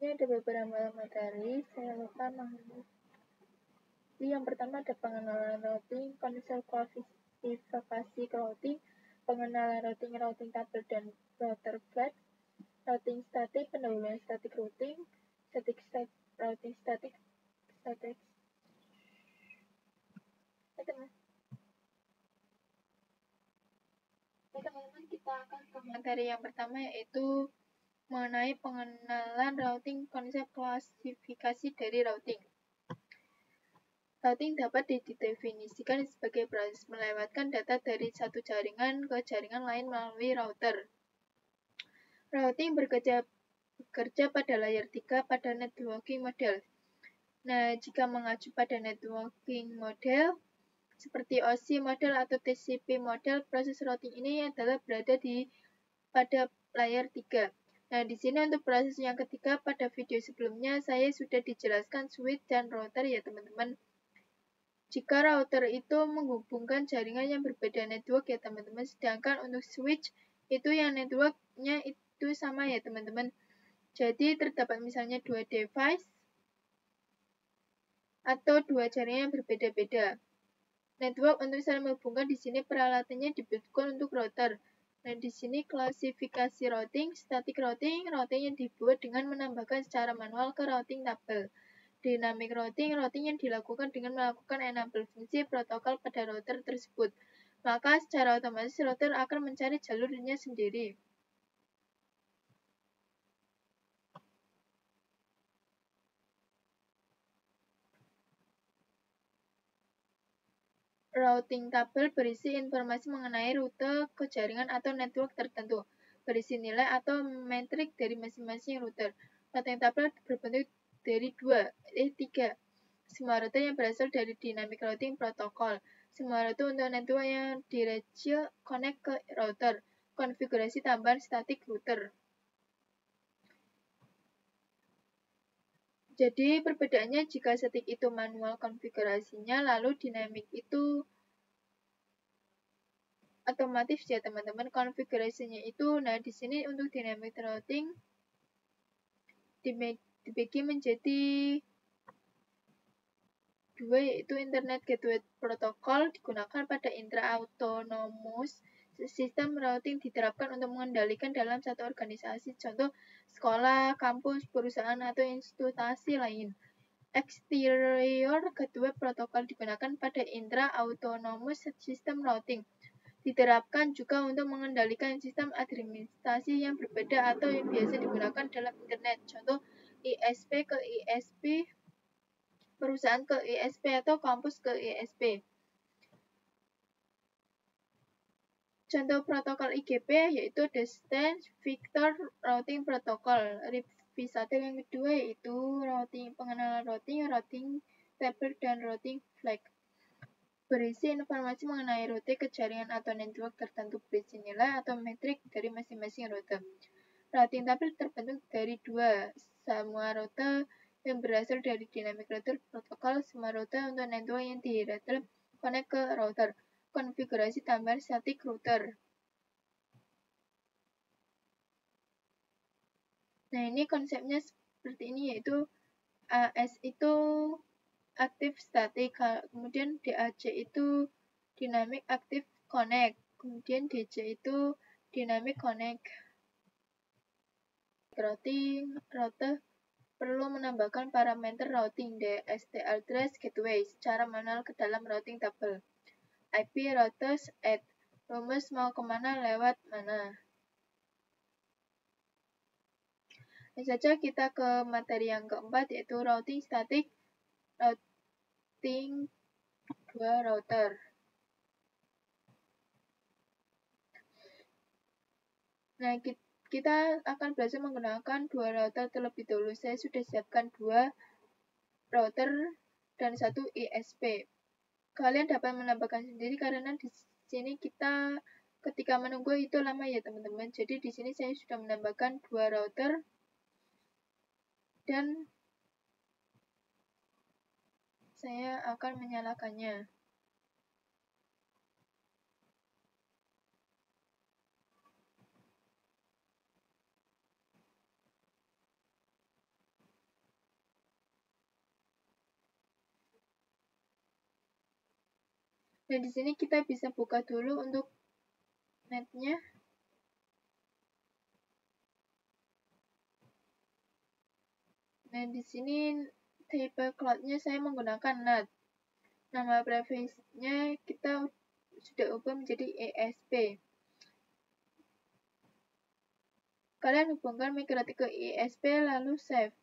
Ini ada beberapa materi, saya lupa namanya. Yang pertama ada pengenalan routing, konsep klasifikasi routing, pengenalan routing tabel dan router flag, routing statik, pendahuluan static routing, routing statik. Teman-teman, kita akan ke materi yang pertama, yaitu mengenai pengenalan routing, konsep klasifikasi dari routing. Routing dapat didefinisikan sebagai proses melewatkan data dari satu jaringan ke jaringan lain melalui router. Routing bekerja pada layer 3 pada networking model. Nah, jika mengacu pada networking model, seperti OSI model atau TCP model, proses routing ini adalah berada pada layer 3. Nah, di sini untuk proses yang ketiga, pada video sebelumnya saya sudah dijelaskan switch dan router ya teman-teman. Jika router itu menghubungkan jaringan yang berbeda network ya teman-teman, sedangkan untuk switch itu yang networknya itu sama ya teman-teman. Jadi terdapat misalnya dua device atau dua jaringan yang berbeda-beda. Network untuk saling menghubungkan di sini peralatannya dibutuhkan untuk router. Nah, di sini klasifikasi routing, static routing, routing yang dibuat dengan menambahkan secara manual ke routing tabel. Dynamic routing, routing yang dilakukan dengan melakukan enable fungsi protokol pada router tersebut. Maka secara otomatis router akan mencari jalurnya sendiri. Routing tabel berisi informasi mengenai rute ke jaringan atau network tertentu, berisi nilai atau metrik dari masing-masing router. Routing tabel berbentuk dari tiga. Semua rute yang berasal dari dynamic routing protokol. Semua rute untuk network yang direct connect ke router. Konfigurasi tambahan static router. Jadi perbedaannya jika static itu manual konfigurasinya, lalu dynamic itu otomatis ya teman-teman konfigurasinya itu. Nah, di sini untuk dynamic routing dibagi menjadi dua, yaitu Internet Gateway Protocol digunakan pada intra-autonomous sistem routing diterapkan untuk mengendalikan dalam satu organisasi, contoh sekolah, kampus, perusahaan, atau institusi lain. Exterior Gateway Protocol digunakan pada intra-autonomous system routing. Diterapkan juga untuk mengendalikan sistem administrasi yang berbeda atau yang biasa digunakan dalam internet, contoh ISP ke ISP, perusahaan ke ISP, atau kampus ke ISP. Contoh protokol IGP yaitu Distance Vector Routing Protocol. Revisator yang kedua yaitu pengenalan routing table, dan routing flag. Berisi informasi mengenai rute ke jaringan atau network tertentu, berisi nilai atau metrik dari masing-masing rute. Routing tabel terbentuk dari dua, semua rute yang berasal dari dynamic router protokol, semua rute untuk network yang direct connect ke router. Konfigurasi tambahan static router. Nah, ini konsepnya seperti ini, yaitu AS itu aktif static, kemudian DAC itu dynamic active connect, kemudian DC itu dynamic connect. Router perlu menambahkan parameter routing DST address gateway secara manual ke dalam routing tabel. IP routers add rumus mau kemana lewat mana. Ini saja kita ke materi yang keempat, yaitu routing static, routing dua router. Nah, kita akan belajar menggunakan dua router terlebih dahulu. Saya sudah siapkan dua router dan satu ISP. Kalian dapat menambahkan sendiri karena di sini kita ketika menunggu itu lama ya teman-teman. Jadi di sini saya sudah menambahkan dua router dan saya akan menyalakannya. Dan di sini kita bisa buka dulu untuk netnya. Nah, di sini tipe cloud-nya saya menggunakan NAT. Nama private-nya kita sudah ubah menjadi ESP. Kalian hubungkan migrasi ke ESP lalu save.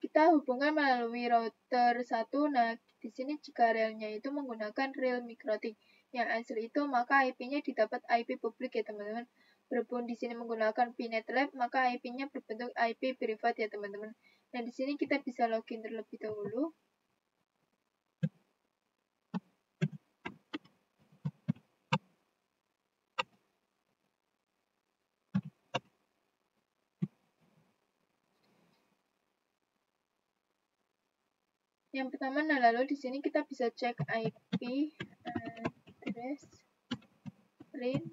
Kita hubungkan melalui router 1. Nah, di sini jika relnya itu menggunakan rel mikrotik yang asli itu, maka IP-nya didapat IP publik ya teman-teman. Berhubung di sini menggunakan VNetLab, maka IP-nya berbentuk IP privat ya teman-teman. Nah, di sini kita bisa login terlebih dahulu. Yang pertama, nah lalu di sini kita bisa cek IP address print.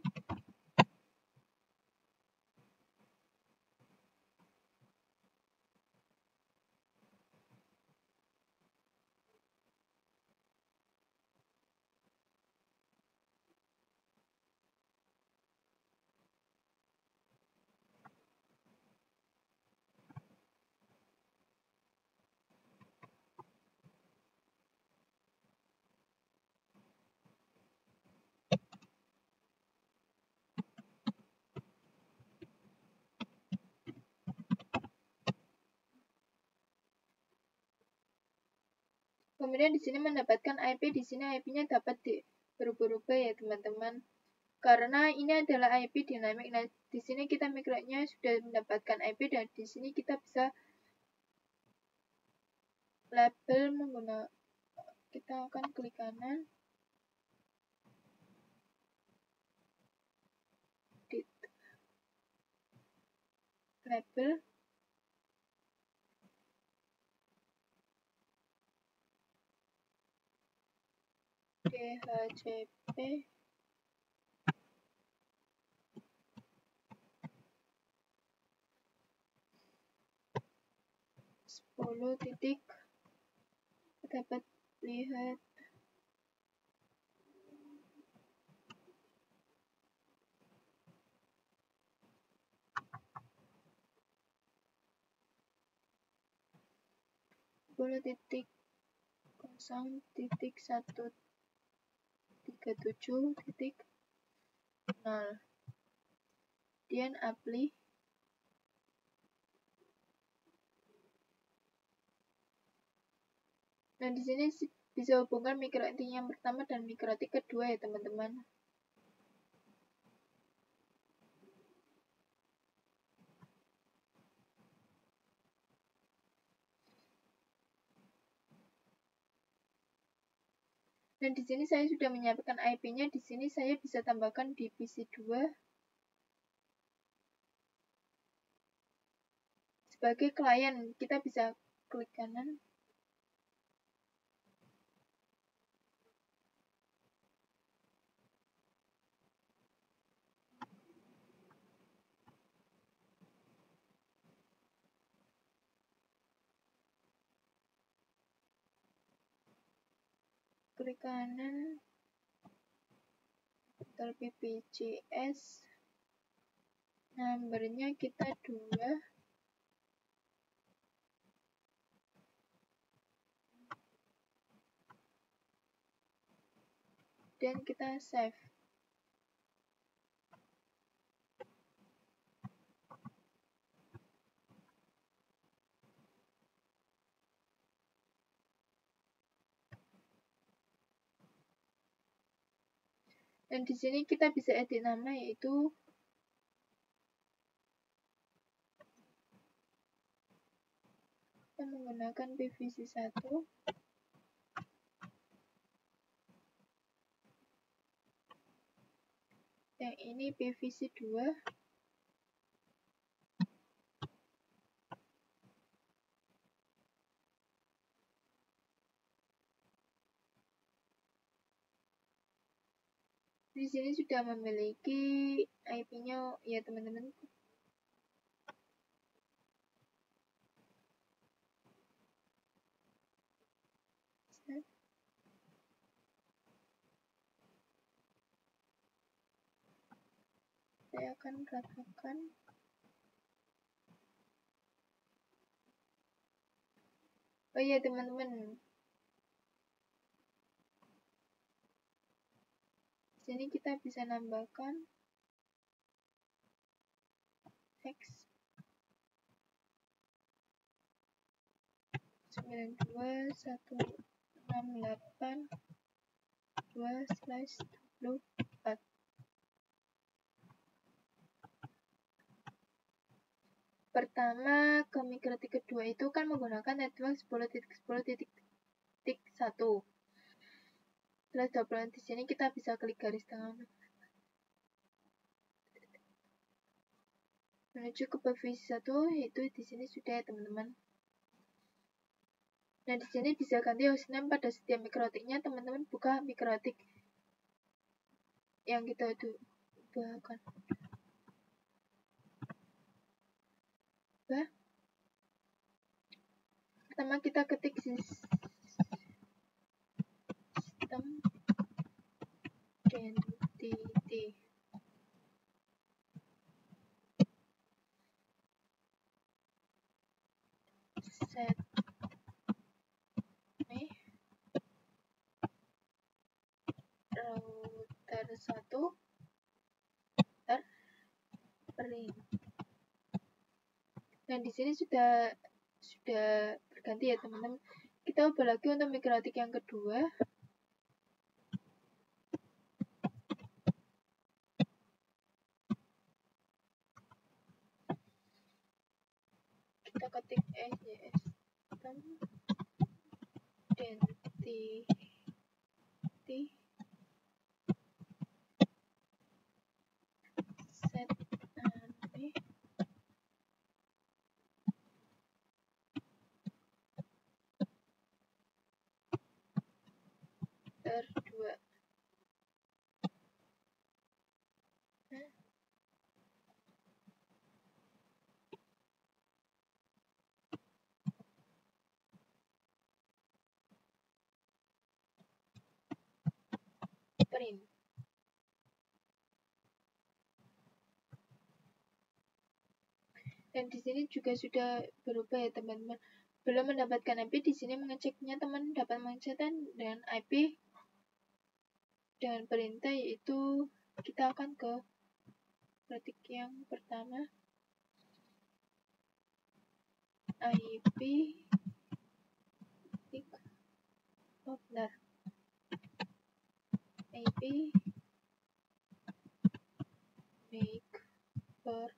Kemudian di sini mendapatkan IP, di sini IP-nya dapat berubah-ubah ya teman-teman. Karena ini adalah IP dinamik. Nah, di sini kita migrasinya sudah mendapatkan IP dan di sini kita bisa label menggunakan, kita akan klik kanan, label, DHCP 10 titik, dapat lihat titik 0 titik 137 titik 0. Kemudian apply. Nah, di sini bisa hubungkan mikrotik yang pertama dan mikrotik kedua ya teman-teman. Dan di sini saya sudah menyiapkan IP-nya. Di sini saya bisa tambahkan di PC2 sebagai klien. Kita bisa klik kanan. Klik kanan, BPJS, numbernya kita 2, dan kita save. Dan di sini kita bisa edit nama, yaitu kita menggunakan PVC1. Yang ini PVC2. Di sini sudah memiliki IP-nya ya teman-teman. Saya akan ratakan. Oh iya teman-teman, di sini kita bisa nambahkan X 92.168.2/24. Pertama ke mikrotik kedua itu kan menggunakan network 10.10.1. Setelah double di sini kita bisa klik garis tengah menuju ke provisi 1, yaitu di sini sudah ya teman-teman. Nah, di sini bisa ganti hostname pada setiap mikrotiknya. Teman-teman buka mikrotik yang kita ubahkan. Pertama kita ketik sistem identity. Set nih router 1 print. Nah, di sini sudah berganti ya teman-teman. Kita ubah lagi untuk mikrotik yang kedua. Kita ketik SJS sistem identity set nih router 2. Print. Dan di sini juga sudah berubah ya teman-teman. Belum mendapatkan IP, di sini mengeceknya teman dapat mengecekkan dengan IP dengan perintah, yaitu kita akan ke ketik yang pertama, IP benar, IP make per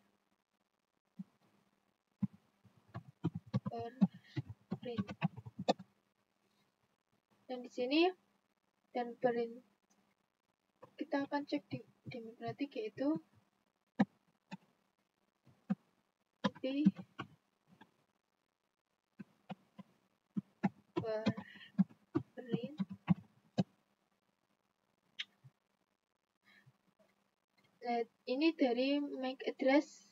print. Dan di sini dan print kita akan cek di mikrotik, yaitu IP per print ini dari MAC address.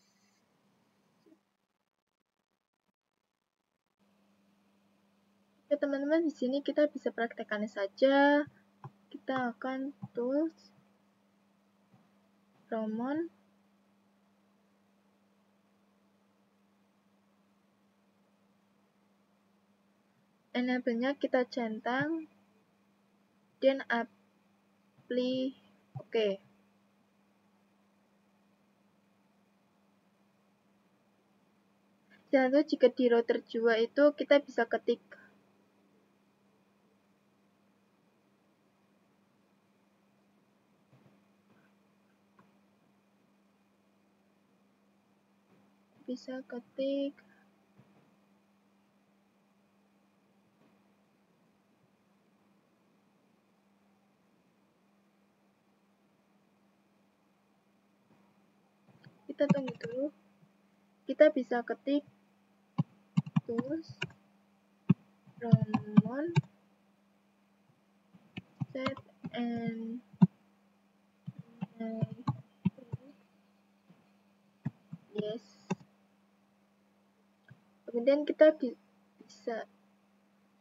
Ya teman-teman, di sini kita bisa praktekkan saja. Kita akan tools Romon enable-nya kita centang dan apply oke. Dan jika di router 2 itu kita bisa ketik kita tunggu dulu. Kita bisa ketik tools Romon set and yes. Kemudian kita bisa,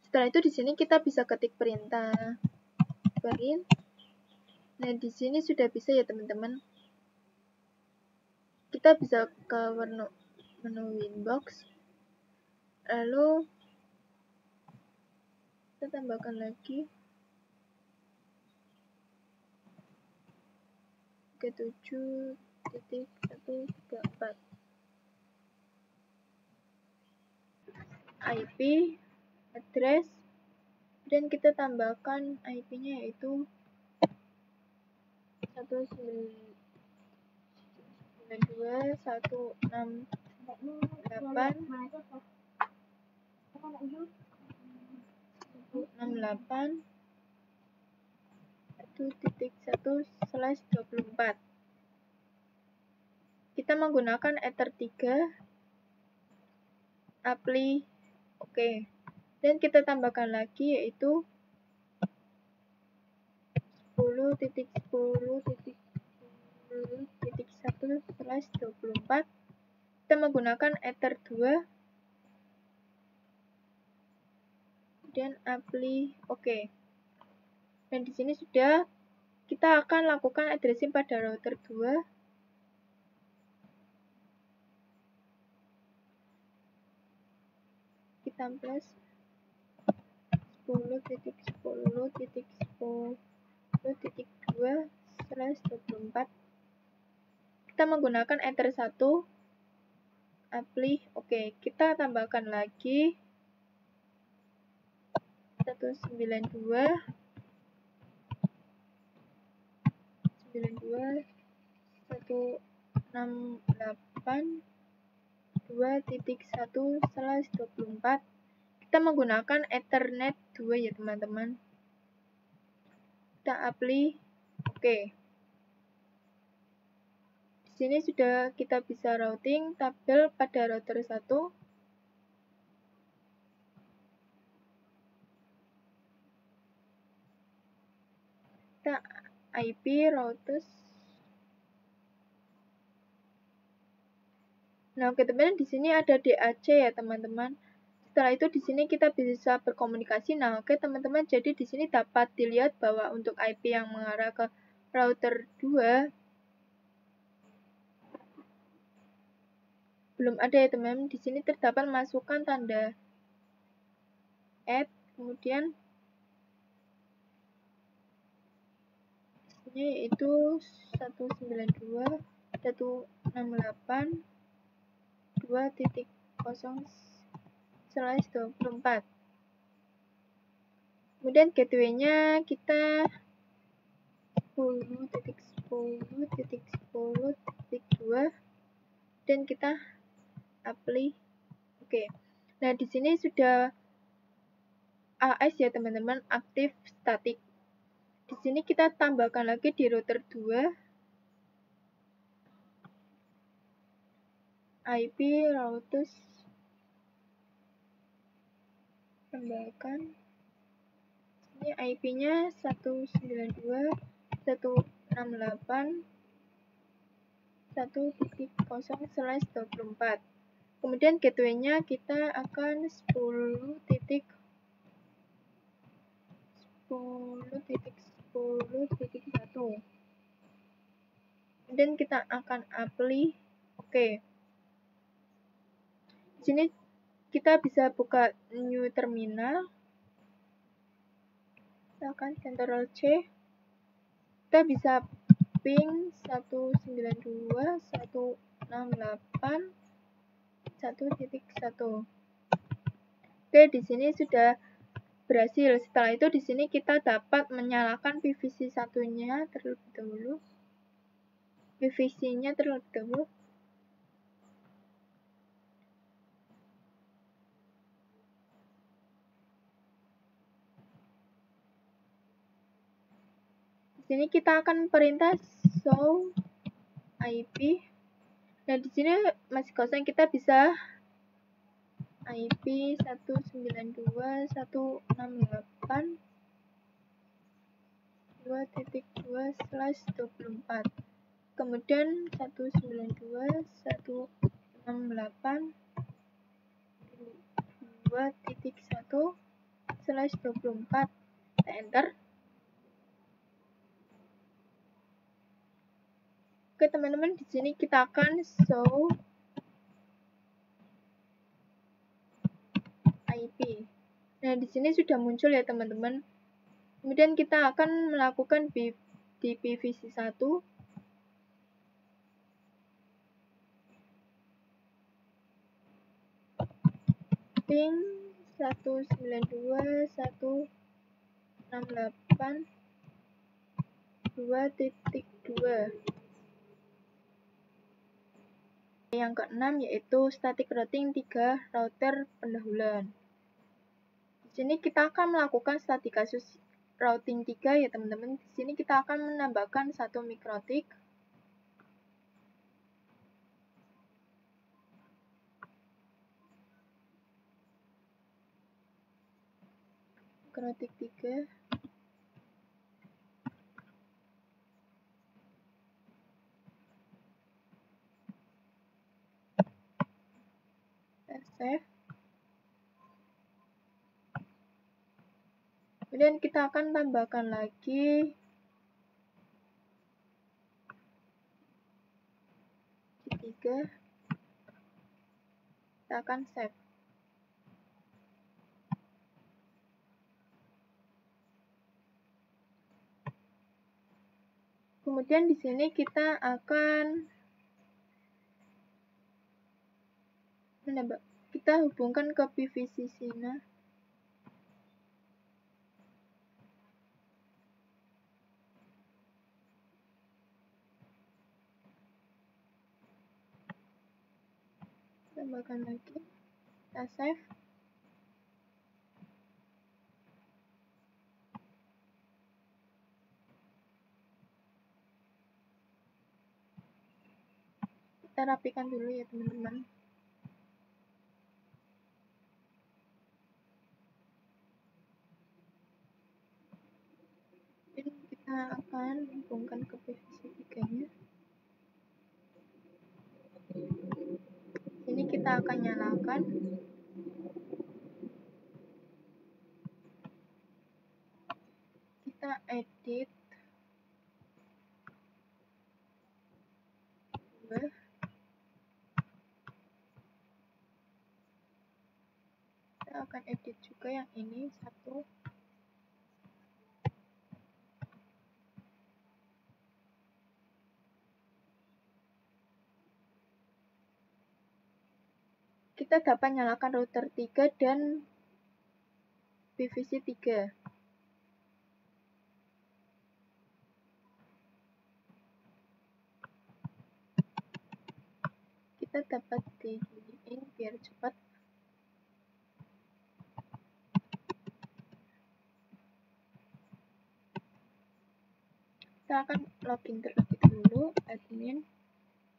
setelah itu di sini kita bisa ketik perintah print. Nah, di sini sudah bisa ya teman-teman. kita bisa ke menu Winbox, lalu kita tambahkan lagi 37.134 IP address, dan kita tambahkan IP-nya yaitu 192.168.1.1/24. Kita menggunakan Ether 3 apply oke. Dan kita tambahkan lagi yaitu 10.10.10.1/24. Kita menggunakan Ether 2 dan apply oke. Dan di sini sudah kita akan lakukan addressing pada router 2. Kita plus 10.10.10.2/24. Kita menggunakan Ether 1 apply oke. Kita tambahkan lagi 192.168.2.1/24. Kita menggunakan Ethernet 2 ya teman-teman. Kita apply oke. Di sini sudah kita bisa routing tabel pada router 1. Kita IP routers. Nah, oke teman-teman, di sini ada DAC ya teman-teman. Setelah itu di sini kita bisa berkomunikasi. Nah, oke teman-teman, jadi di sini dapat dilihat bahwa untuk IP yang mengarah ke router 2 belum ada ya teman-teman. Di sini terdapat masukkan tanda add, kemudian yaitu 192.168.2.0/24. Kemudian gateway-nya kita 10.10.10.2 dan kita apply oke. Nah, di sini sudah AS ya teman-teman, aktif static. Di sini kita tambahkan lagi di router 2 IP routers, tambahkan ini IP-nya 192.168.1.0/24. Kemudian gateway-nya kita akan 10.10.10.1. Dan kita akan apply oke. Di sini kita bisa buka new terminal. Kita akan Ctrl C. Kita bisa ping 192.168.1.1. Oke, di sini sudah berhasil. Setelah itu di sini kita dapat menyalakan PVC satunya terlebih dahulu. PVC-nya terlebih dahulu. Di sini kita akan perintah show IP. Nah, di sini masih kosong, kita bisa IP 192.168.2.2/24. Kemudian 192.168.2.1/24. Kita enter. Oke teman-teman, di sini kita akan show IP. Nah, di sini sudah muncul ya teman-teman. Kemudian kita akan melakukan di PVC1 ping 192.168.2.2. Yang keenam yaitu static routing 3 router pendahuluan. Di sini kita akan melakukan static kasus routing 3 ya teman-teman. Di sini kita akan menambahkan satu mikrotik. Mikrotik 3. Save. Kemudian kita akan tambahkan lagi G3. Kita akan save. Kemudian di sini kita akan kita hubungkan ke PVC sini. Tambahkan lagi, kita save. Kita rapikan dulu ya teman-teman. Jadi kita akan hubungkan ke PVC 3-nya. Ini kita akan nyalakan. Kita edit. Kita akan edit juga yang ini satu. Kita dapat nyalakan router 3 dan PVC 3. Kita dapat diginiin biar cepat. Kita akan login terlebih dahulu, admin.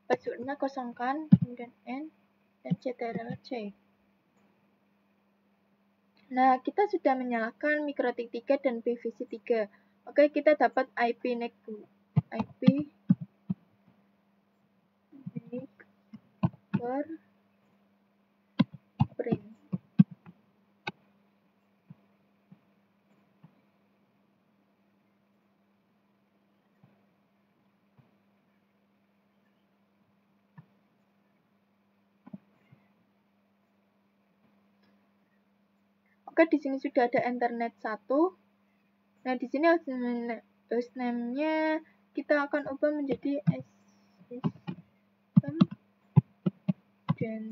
Passwordnya kosongkan, kemudian N dan CTRL-C. Nah, kita sudah menyalakan mikrotik 3 dan PVC 3. Oke, kita dapat IP network print. Oke, di sini sudah ada internet 1. Nah, di sini hostname-nya kita akan ubah menjadi system set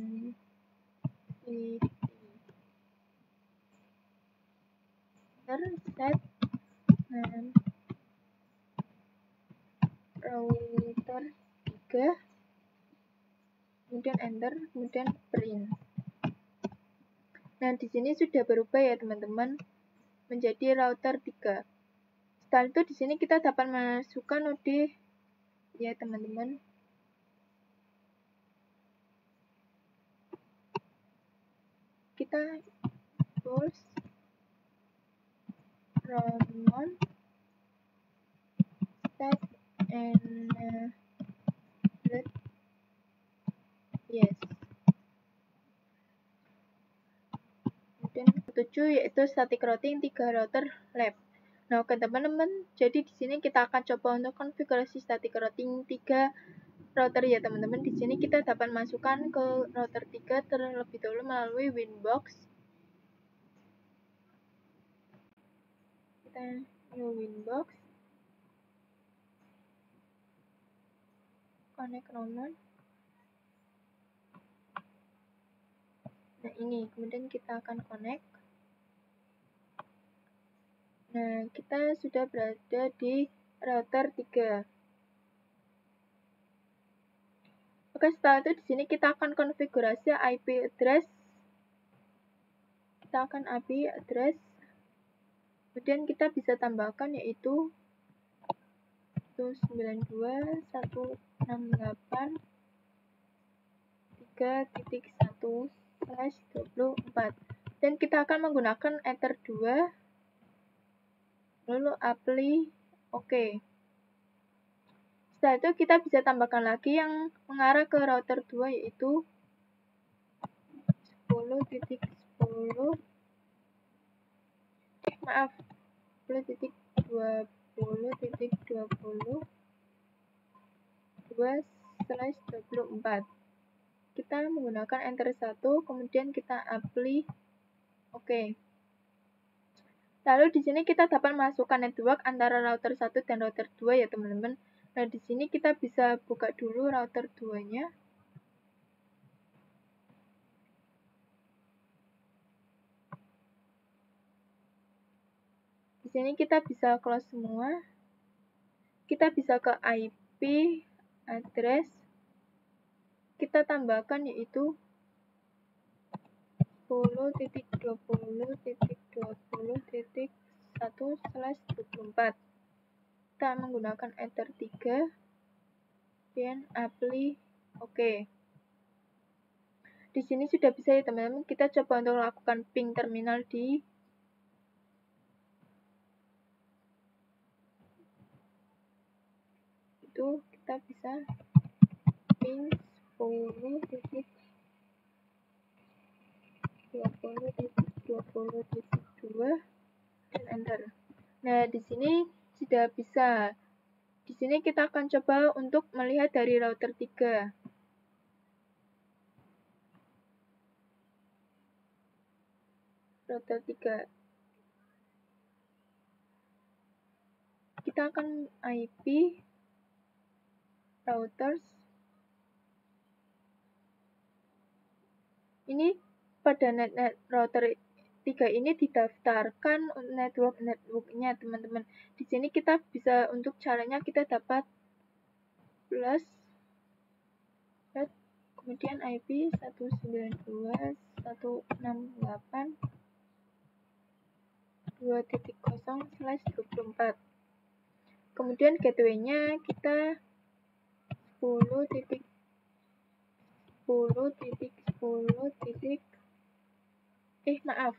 name router 3, kemudian enter, kemudian print. Nah, di sini sudah berubah ya teman-teman menjadi router 3. Setelah itu di sini kita dapat masukkan node ya teman-teman. Kita post Ramon set and yes. Kemudian 7 yaitu static routing 3 router lab. Nah, oke teman-teman, jadi di sini kita akan coba untuk konfigurasi static routing 3 router ya teman-teman. Di sini kita dapat masukkan ke router 3 terlebih dahulu melalui Winbox. Kita new Winbox, connect Roman. Nah, ini kemudian kita akan connect. Nah, kita sudah berada di router 3. Oke, setelah itu di sini kita akan konfigurasi IP address. Kita akan IP address. Kemudian kita bisa tambahkan yaitu 192.168.3.1/24. Dan kita akan menggunakan Ether 2. Lalu apply oke. Setelah itu kita bisa tambahkan lagi yang mengarah ke router 2 yaitu 10.10.20.2/24. Kita menggunakan enter 1, kemudian kita apply oke. Lalu di sini kita dapat masukkan network antara router 1 dan router 2 ya teman-teman. Nah, di sini kita bisa buka dulu router 2-nya. Di sini kita bisa close semua. Kita bisa ke IP address. Kita tambahkan yaitu 10.20.20.1/24. Kita menggunakan Ether 3 dan apply oke. Di sini sudah bisa ya teman-teman. Kita coba untuk lakukan ping terminal di itu kita bisa ping 10.20.20.2 dan enter. Nah, di sini sudah bisa. Di sini kita akan coba untuk melihat dari router 3. Router 3. Kita akan IP routers. Ini pada router 3 ini didaftarkan network-nya teman-teman. Di sini kita bisa untuk caranya kita dapat plus kemudian IP 192.168.2.0/24. Kemudian gateway-nya kita 10.10.10. Maaf.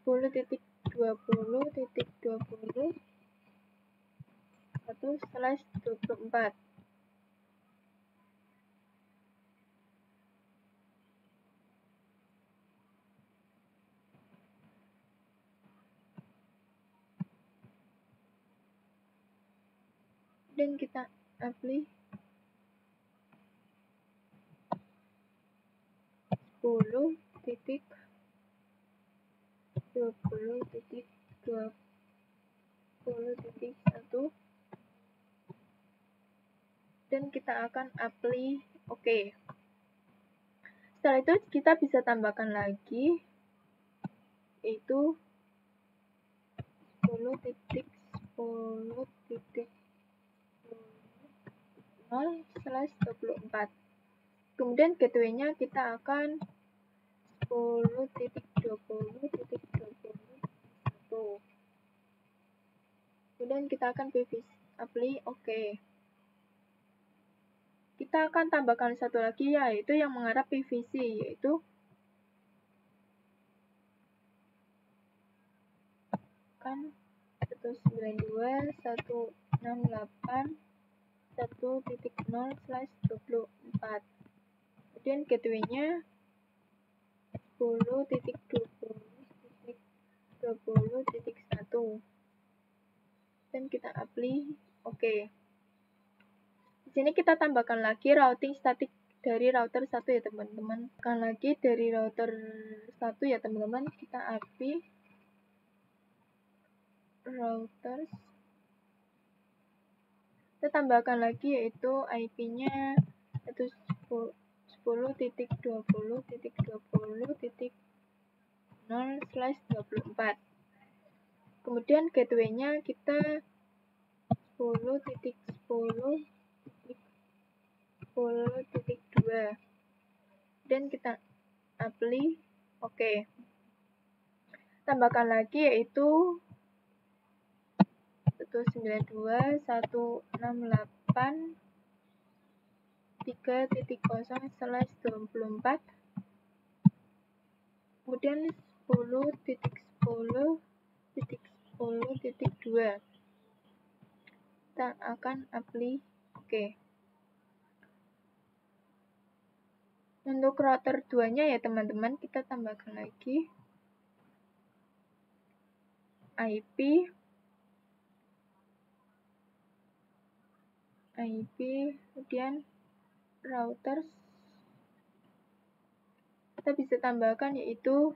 10.20.20.1/24. Dan kita apply 10.20.20.1 dan kita akan apply oke. Setelah itu kita bisa tambahkan lagi yaitu 10.10.0/24. Kemudian gateway-nya kita akan 10.20.20.1. Kemudian kita akan apply oke. Kita akan tambahkan satu lagi yaitu yang mengarah PVC yaitu kan 192.168.1.0/24. Kemudian gateway-nya 10.20.20.1 20.1 dan kita apply oke. Di sini kita tambahkan lagi routing statik dari router 1 ya teman-teman. Tambahkan lagi dari router 1 ya teman-teman, kita apply routers. Kita tambahkan lagi yaitu IP-nya 10.20.20.0/24. Kemudian gateway-nya kita 10.10.10.2 dan kita apply oke. Tambahkan lagi yaitu 192.168.3.0/24, kemudian 10.10.10.2. Kita akan apply oke. Untuk router 2 nya ya teman-teman, kita tambahkan lagi IP kemudian routers kita bisa tambahkan yaitu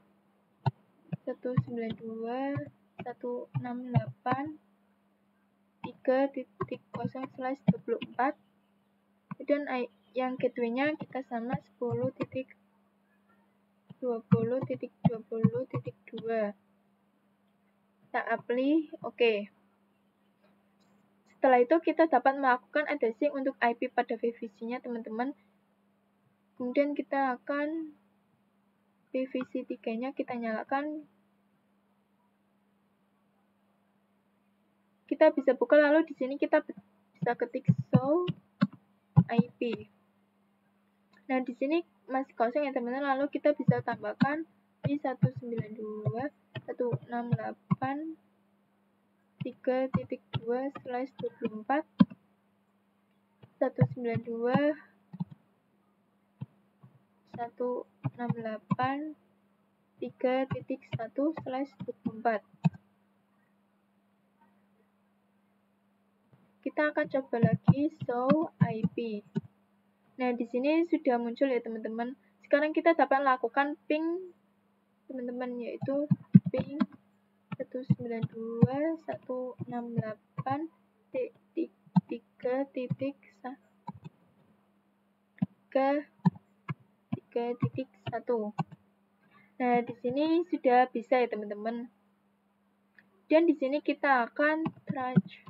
192.168.3.0/24, kemudian yang gateway-nya kita sama 10.20.20.2. Kita apply oke. Setelah itu kita dapat melakukan addressing untuk IP pada VPC-nya teman-teman. Kemudian kita akan PVC 3-nya kita nyalakan. Kita bisa buka, lalu di sini kita bisa ketik show IP. Nah, di sini masih kosong ya teman-teman, lalu kita bisa tambahkan di 192.168.3.2/24, 192.168.3.1/24. Kita akan coba lagi show IP. Nah, di sini sudah muncul ya teman-teman. Sekarang kita dapat lakukan ping teman-teman, yaitu ping 192.168.3.1. Nah, di sini sudah bisa ya teman-teman. Dan di sini kita akan trace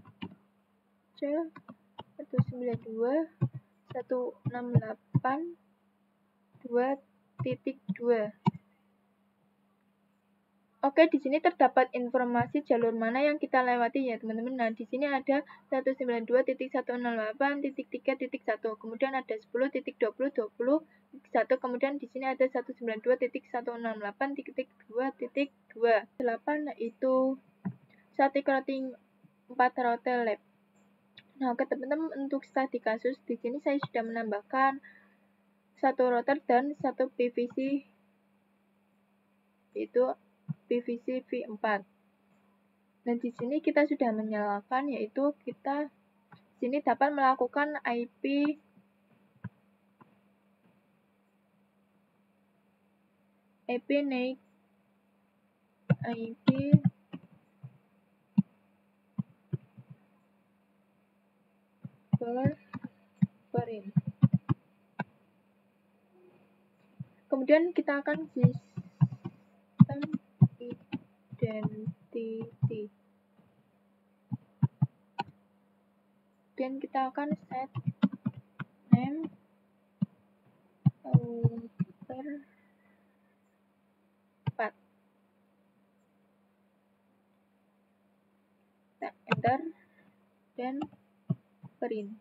192.168.2.2. Oke, di sini terdapat informasi jalur mana yang kita lewati ya teman-teman. Nah, di sini ada 192.108.3.1, kemudian ada 10.20.20.1, kemudian di sini ada 192.168.2.2. 8 yaitu static routing 4 router lab. Nah, oke teman-teman, untuk studi kasus di sini saya sudah menambahkan satu router dan satu PVC, yaitu PVC V4. Dan di sini kita sudah menyalakan, yaitu kita di sini dapat melakukan IP naik IP per. Kemudian kita akan sistem identity. Dan kita akan set name router 4. Kita enter dan print.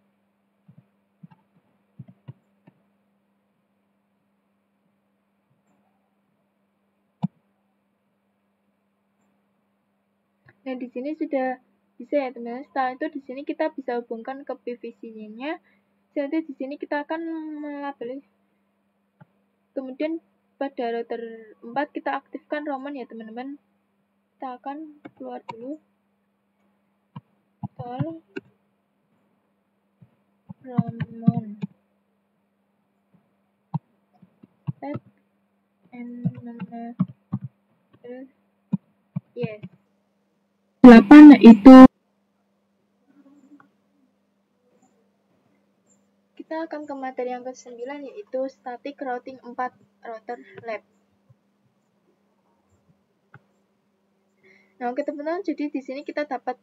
Nah, di sini sudah bisa ya teman-teman. Setelah itu di sini kita bisa hubungkan ke PVC-nya. Jadi di sini kita akan melabeli. Kemudian pada router 4 kita aktifkan Roman ya teman-teman. kita akan keluar dulu tol Ramon tap and yes 8 itu kita akan ke materi yang ke-9 yaitu static routing 4 router lab. Nah, oke teman-teman, jadi di sini kita dapat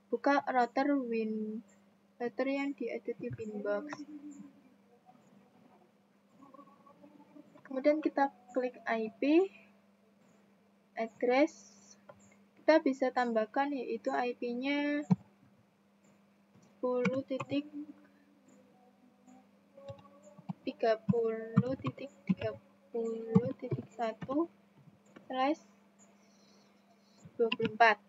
buka router yang ada di Winbox. Kemudian kita klik IP address. Kita bisa tambahkan yaitu IP-nya 10.30.30.1/24.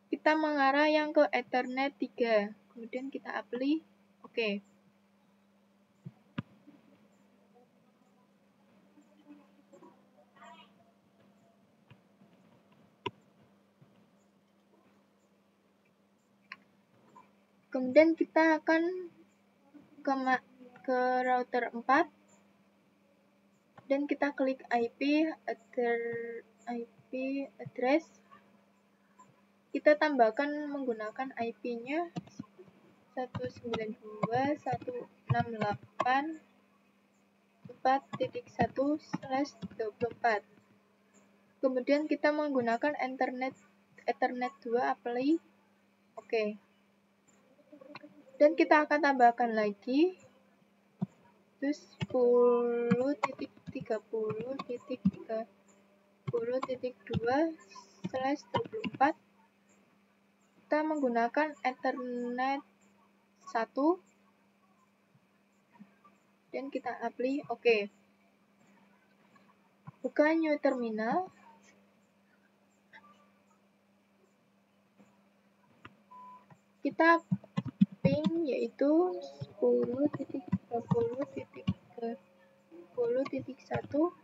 Kita mengarah yang ke Ethernet 3. Kemudian kita apply. Oke. Kemudian kita akan ke router 4 dan kita klik IP address. Kita tambahkan menggunakan IP-nya 192.168.4.1/24. Kemudian kita menggunakan Ethernet 2 apply. Oke. Dan kita akan tambahkan lagi terus 10.30.30.2/24. Kita menggunakan Ethernet 1 dan kita apply. Oke. Buka new terminal. Kita ping yaitu 10.30.30.1.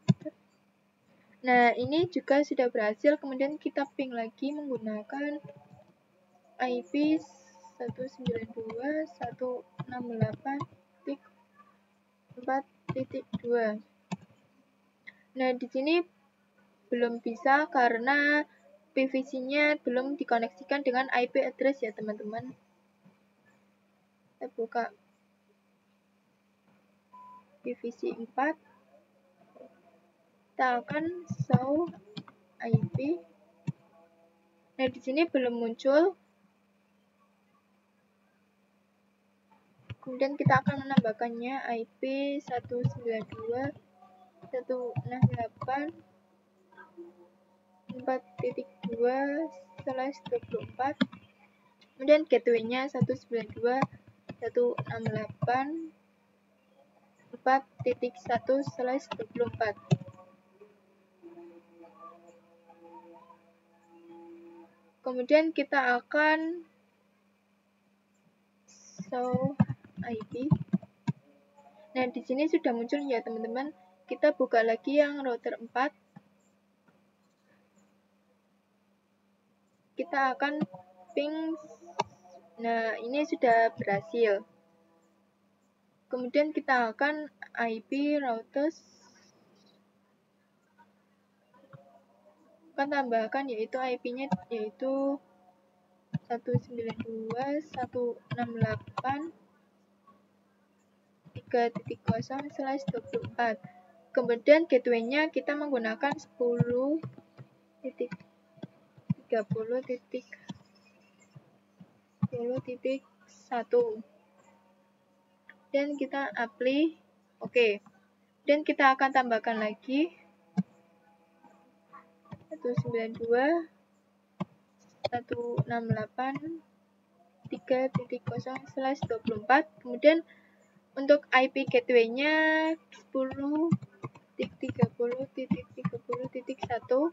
Nah, ini juga sudah berhasil. Kemudian kita ping lagi menggunakan IP 192.168.4.2. Nah, di sini belum bisa karena PVC-nya belum dikoneksikan dengan IP address ya, teman-teman. Kita buka PVC 4. Kita akan show IP. Nah, di sini belum muncul. Kemudian kita akan menambahkannya IP 192.168.4.2/24. Kemudian gateway-nya 192.168.4.1/24. Kemudian kita akan show IP. Nah, di sini sudah muncul ya, teman-teman. Kita buka lagi yang router 4. Kita akan ping. Nah, ini sudah berhasil. Kemudian kita akan IP routers. Akan tambahkan yaitu IP-nya yaitu 192.168.3.0/24. Kemudian gateway-nya kita menggunakan 10.30.10.1 dan kita apply. Oke. Dan kita akan tambahkan lagi 192.168.3.0/24. Kemudian untuk IP gateway-nya 10.30.30.1.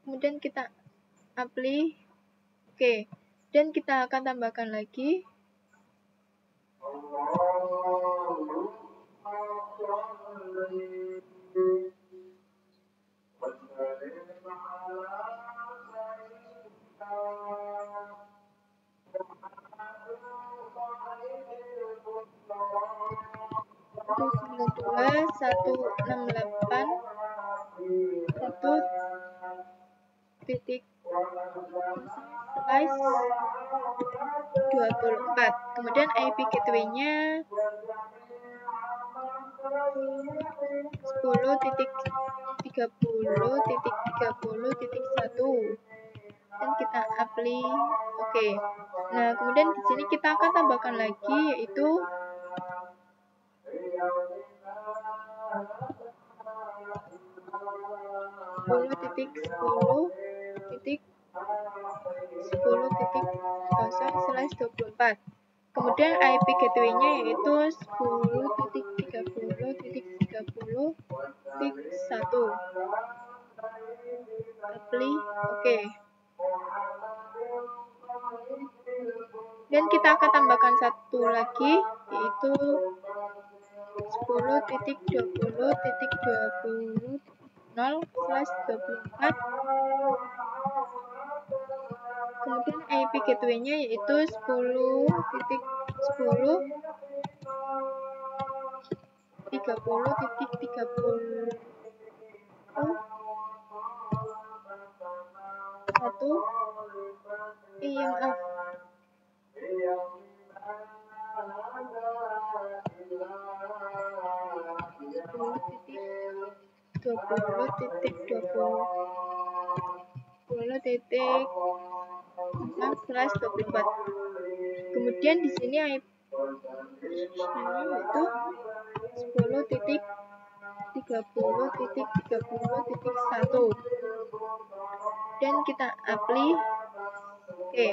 Kemudian kita apply. Oke. Dan kita akan tambahkan lagi 168.1.24. Kemudian IP gateway-nya 10.30.30.1 dan kita apply oke. Nah, kemudian di sini kita akan tambahkan lagi yaitu 10.10.10.0/24. Kemudian IP gateway-nya yaitu 10.30.30.1. Apply oke. Dan kita akan tambahkan satu lagi yaitu 10.20.20.0/24. Kemudian IP gateway-nya yaitu 10.10.30.30.1 10.20.24. Kemudian di sini IP itu 10.30.30.1 dan kita apply oke.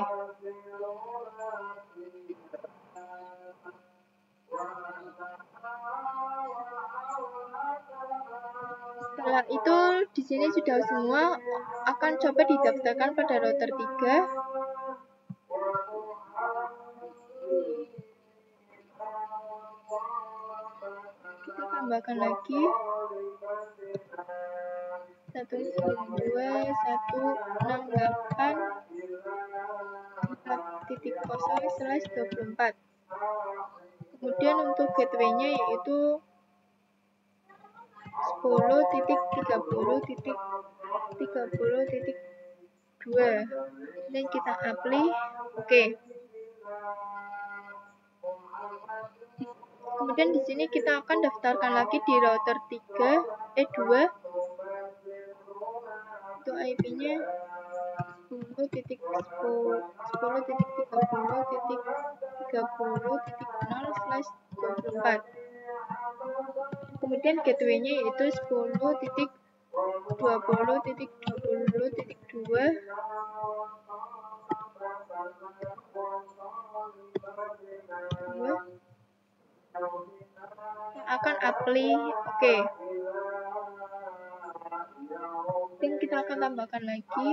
Setelah itu di sini sudah semua, akan coba didaftarkan pada router 3. Kita tambahkan lagi 192.168.4.0/24. Kemudian untuk gateway-nya yaitu 10.30.30.2 dan kita apply oke. Kemudian di sini kita akan daftarkan lagi di router 2 itu IP-nya 10.30.30.0/24. Kemudian gateway-nya yaitu 10.20.20.2 akan apply oke. Dan kita akan tambahkan lagi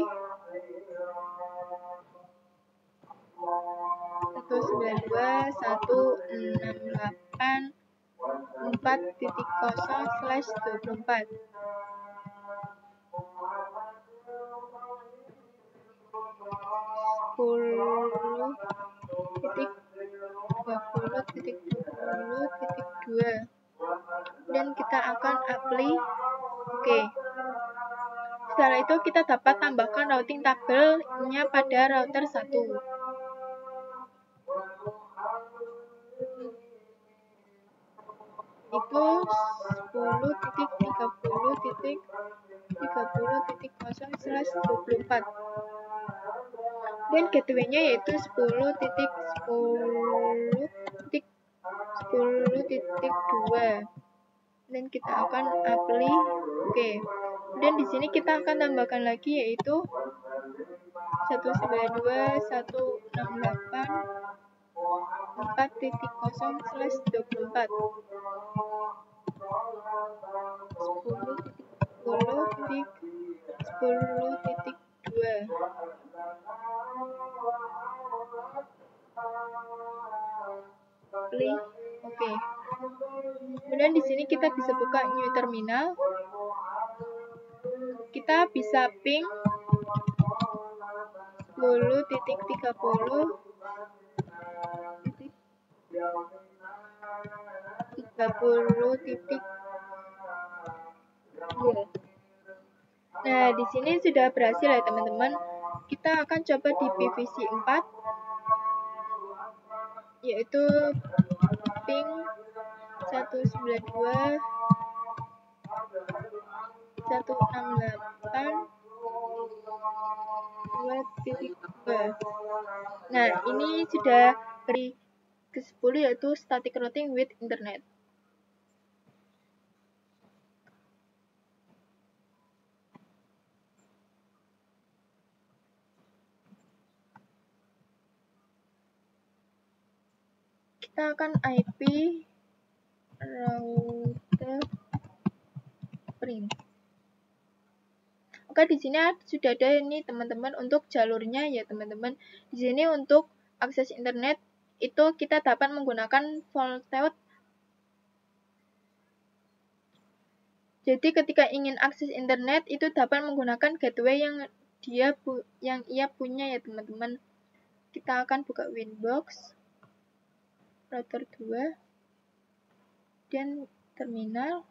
192.168.4.0/24. Dan kita akan apply oke. Setelah itu kita dapat tambahkan routing tabelnya pada router 1. Itu 10.30.30.0/24 dan gateway-nya yaitu 10.10.10.2 dan kita akan apply oke. Dan di sini kita akan tambahkan lagi yaitu 192.168.4.0/24 10.10.10.2 apply oke. Kemudian di sini kita bisa buka new terminal. Kita bisa ping 10.30.30.2 Google. Nah, di sini sudah berhasil ya teman-teman. Kita akan coba di PVC 4, yaitu ping 192.168.2.2. Nah, ini sudah beri ke-10, yaitu static routing with internet. Kita akan IP router print. Oke, di sini sudah ada ini teman-teman untuk jalurnya ya teman-teman. Di sini untuk akses internet itu kita dapat menggunakan Voltaic. Jadi ketika ingin akses internet itu dapat menggunakan gateway yang ia punya ya teman-teman. Kita akan buka Winbox, router 2, dan terminal,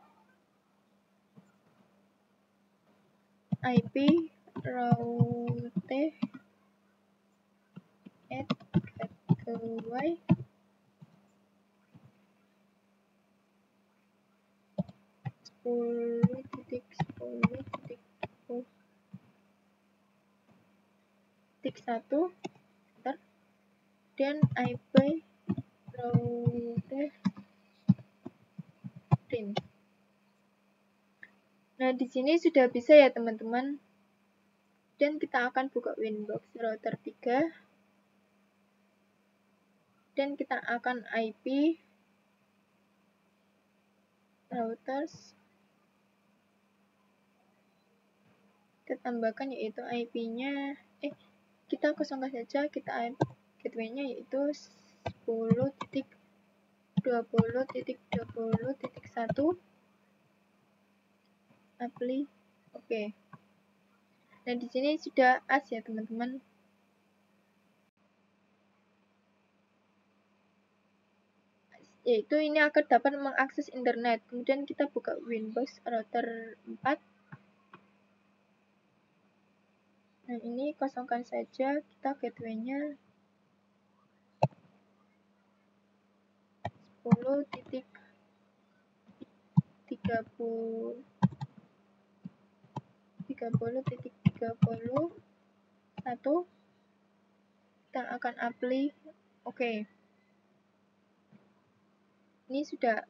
IP route at gateway .10.10.1 dan IP route print. Nah, di sini sudah bisa ya teman-teman. Dan kita akan buka Winbox router 3. Dan kita akan IP routers. Kita tambahkan yaitu IP-nya kita kosongkan saja, kita gateway-nya yaitu 10.20.20.1 apply. Oke. Nah, di sini sudah as ya teman-teman. Yaitu ini akan dapat mengakses internet. Kemudian kita buka Winbox router 4. Nah, ini kosongkan saja, kita gateway-nya 10.30.30.1. Kita akan apply. Oke. Ini sudah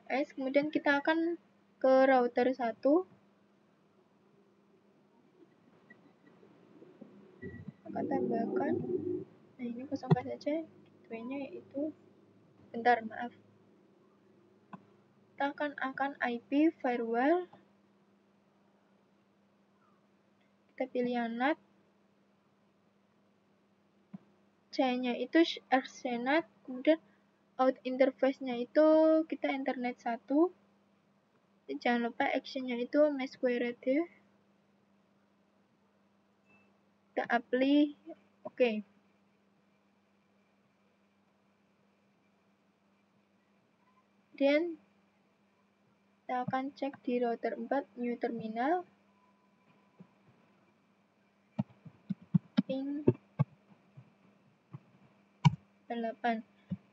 kemudian kita akan ke router 1. Akan tambahkan. Nah, ini kosongkan saja gateway-nya yaitu maaf. Kita akan IP firewall. Kita pilih yang NAT. C-nya itu RCNAT, kemudian out interface-nya itu kita internet 1. Jangan lupa action-nya itu MySQRT. Kita apply. Oke. Dan kita akan cek di router 4 new terminal. Ping 8.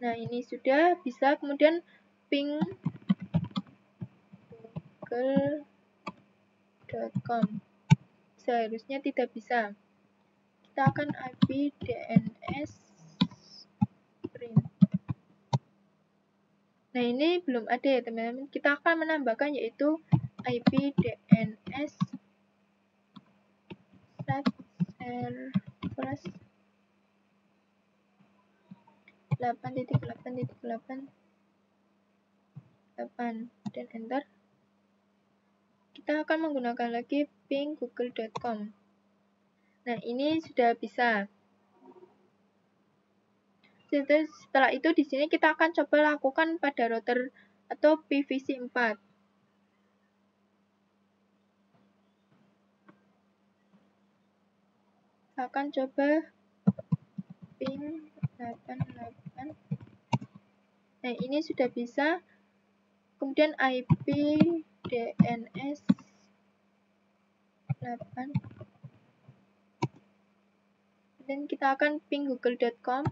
Nah, ini sudah bisa. Kemudian ping google.com. Seharusnya tidak bisa. Kita akan IP DNS print. Nah, ini belum ada ya teman-teman. Kita akan menambahkan yaitu IP DNS servers 8.8.8 dan enter. Kita akan menggunakan lagi ping google.com. Nah, ini sudah bisa. Setelah itu di sini kita akan coba lakukan pada router atau PVC 4. Akan coba ping 88. Nah, ini sudah bisa. Kemudian IP DNS 8, dan kita akan ping google.com.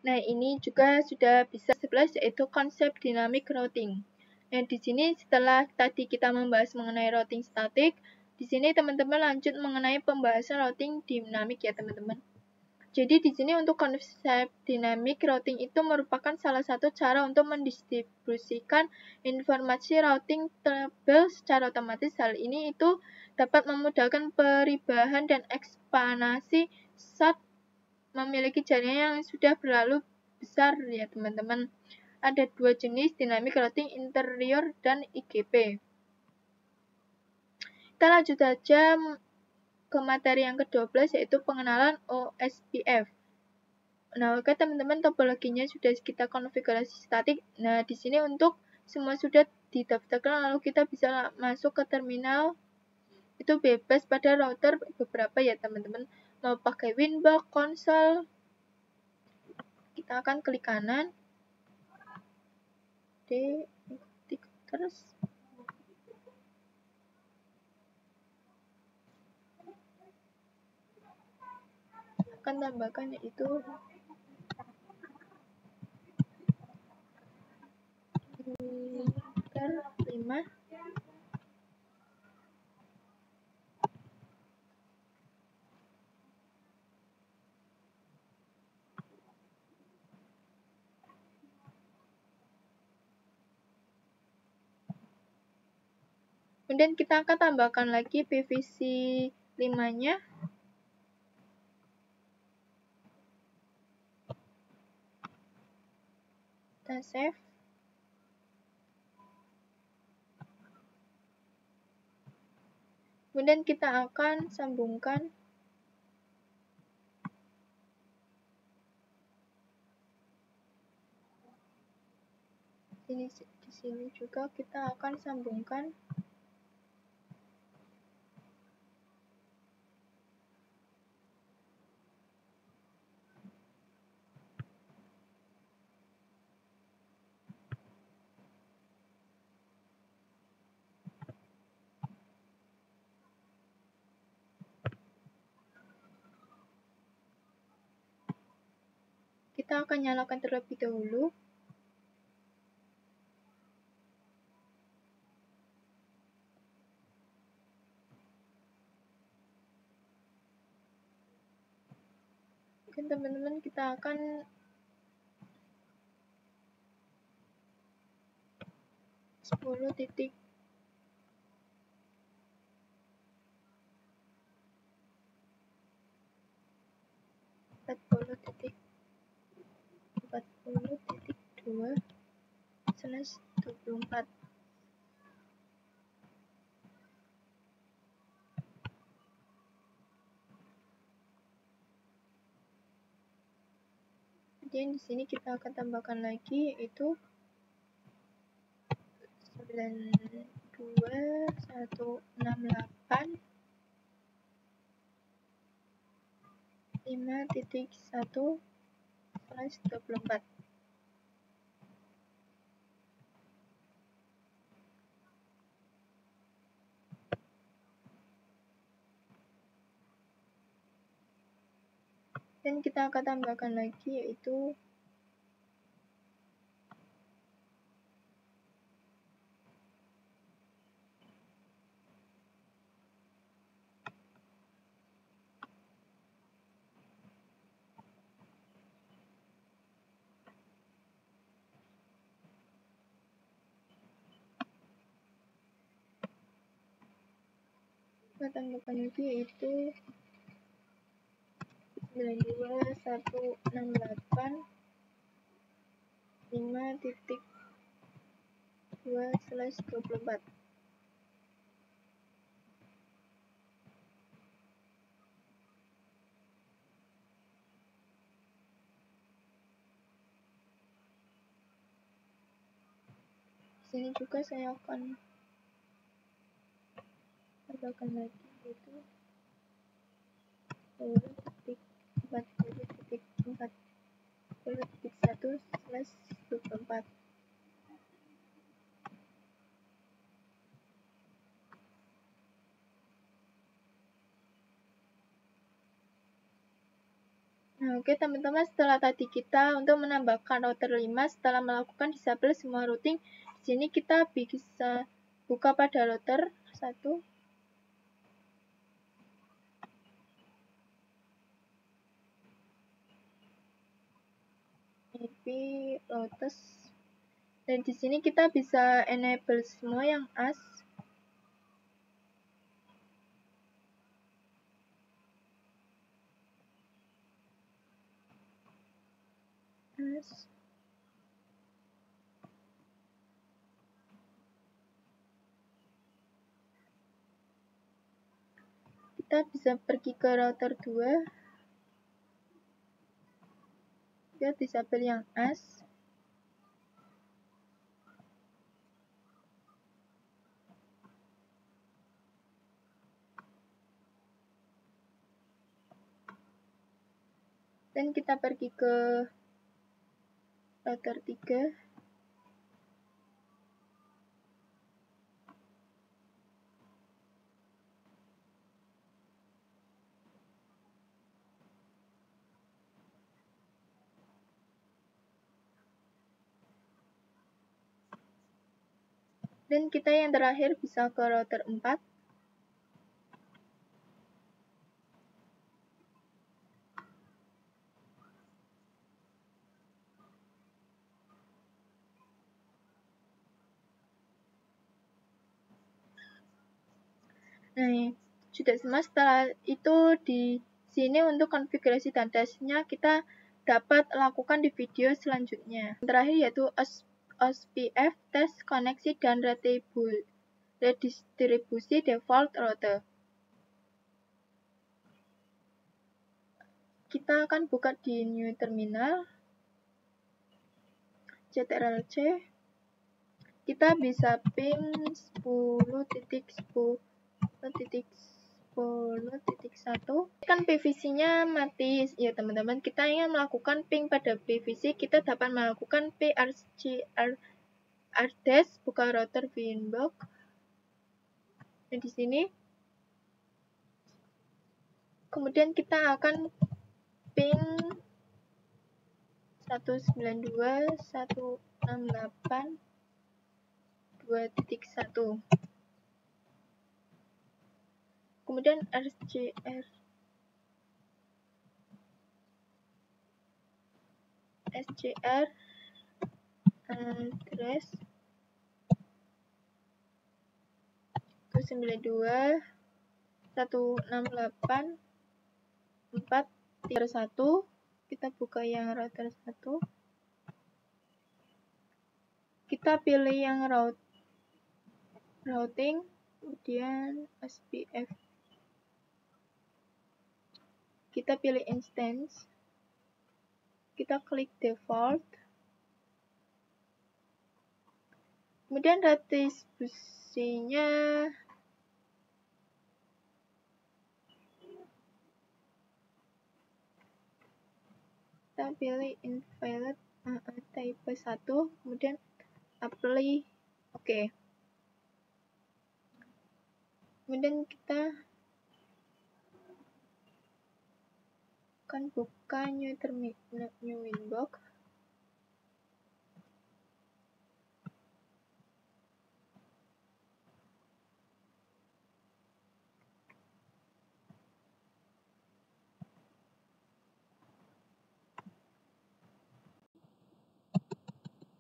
Nah, ini juga sudah bisa 11, yaitu konsep dynamic routing. Nah, di sini setelah tadi kita membahas mengenai routing statik, di sini teman-teman lanjut mengenai pembahasan routing dinamik ya, teman-teman. Jadi di sini untuk konsep dynamic routing itu merupakan salah satu cara untuk mendistribusikan informasi routing tabel secara otomatis. Hal ini itu dapat memudahkan peribahan dan ekspansi saat memiliki jaringan yang sudah berlalu besar ya, teman-teman. Ada dua jenis dynamic routing, interior dan IGP. Kita lanjut saja ke materi yang ke-12, yaitu pengenalan OSPF. Nah, oke teman-teman, topologinya sudah kita konfigurasi statik. Nah, di sini untuk semua sudah didaftarkan, lalu kita bisa masuk ke terminal. Itu bebas pada router beberapa ya, teman-teman. Mau pakai Winbox, konsol, kita akan klik kanan. Klik terus. Akan tambahkan yaitu 5. Kemudian kita akan tambahkan lagi PVC 5-nya. Kita save. Kemudian kita akan sambungkan di sini juga kita akan sambungkan kita akan nyalakan terlebih dahulu. Mungkin teman-teman kita akan 10.40.2 /24. Kemudian di sini kita akan tambahkan lagi yaitu 92168 5.1/24. Dan kita akan tambahkan lagi yaitu kita tambahkan lagi yaitu 92168 5.2/24. Di sini juga saya akan tambahkan lagi yaitu 10.40.4. 20.1/24. Nah, oke teman-teman, setelah tadi kita untuk menambahkan router 5 setelah melakukan disable semua routing, di sini kita bisa buka pada router 1. IP routers. Dan di sini kita bisa enable semua yang AS. Kita bisa pergi ke router 2. Kita disable yang AS. Dan kita pergi ke router 3. Dan kita yang terakhir bisa ke router 4. Nah, sudah semua. Setelah itu di sini untuk konfigurasi dan tesnya kita dapat lakukan di video selanjutnya. Yang terakhir yaitu OSPF, tes koneksi dan redistribusi default router. Kita akan buka di new terminal, ctrl-c. Kita bisa ping 10.10.1. Kan PVC-nya mati ya teman-teman. Kita ingin melakukan ping pada PVC, kita dapat melakukan prcr buka router Winbox. Dan di sini kemudian kita akan ping 192.168.2.1. Kemudian SCR address 192.168.4.1. Kita buka yang router 1. Kita pilih yang routing, kemudian SPF. Kita pilih instance. Kita klik default. Kemudian redistribusinya kita pilih invalid type 1, kemudian apply. Oke. Kemudian kita akan buka new Winbox.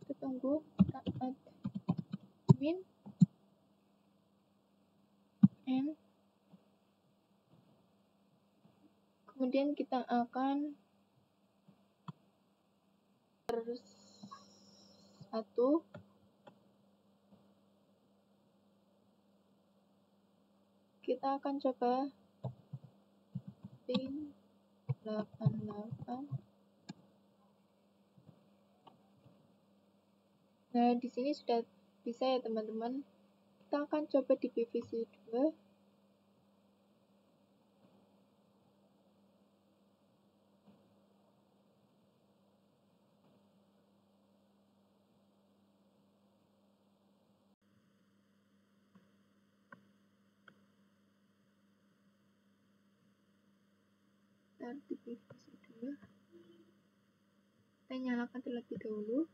Kita tunggu, kita add admin and kemudian kita akan satu. Kita akan coba ping 88. Nah, di sini sudah bisa ya teman-teman. Kita akan coba di PVC 2. Start device 2. Kita nyalakan terlebih dahulu.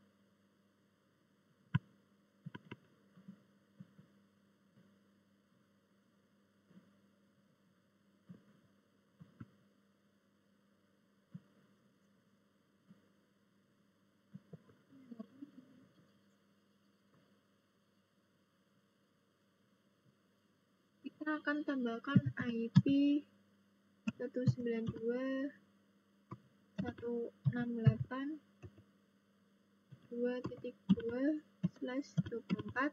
Kita akan tambahkan IP 192.168.2.2/24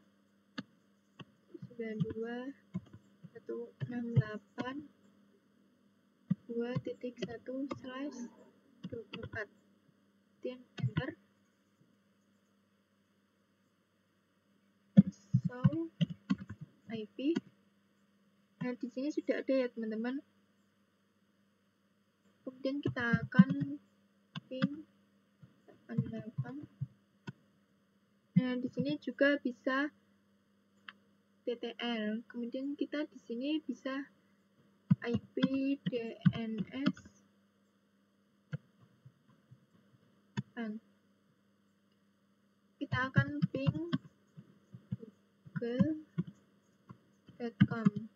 92.168.2.1/24. Kemudian enter. Show IP. Nah, di sini sudah ada ya teman-teman. Kemudian kita akan ping 88. Nah, di sini juga bisa TTL. Kemudian kita di sini bisa IP DNS. Kita akan ping google.com.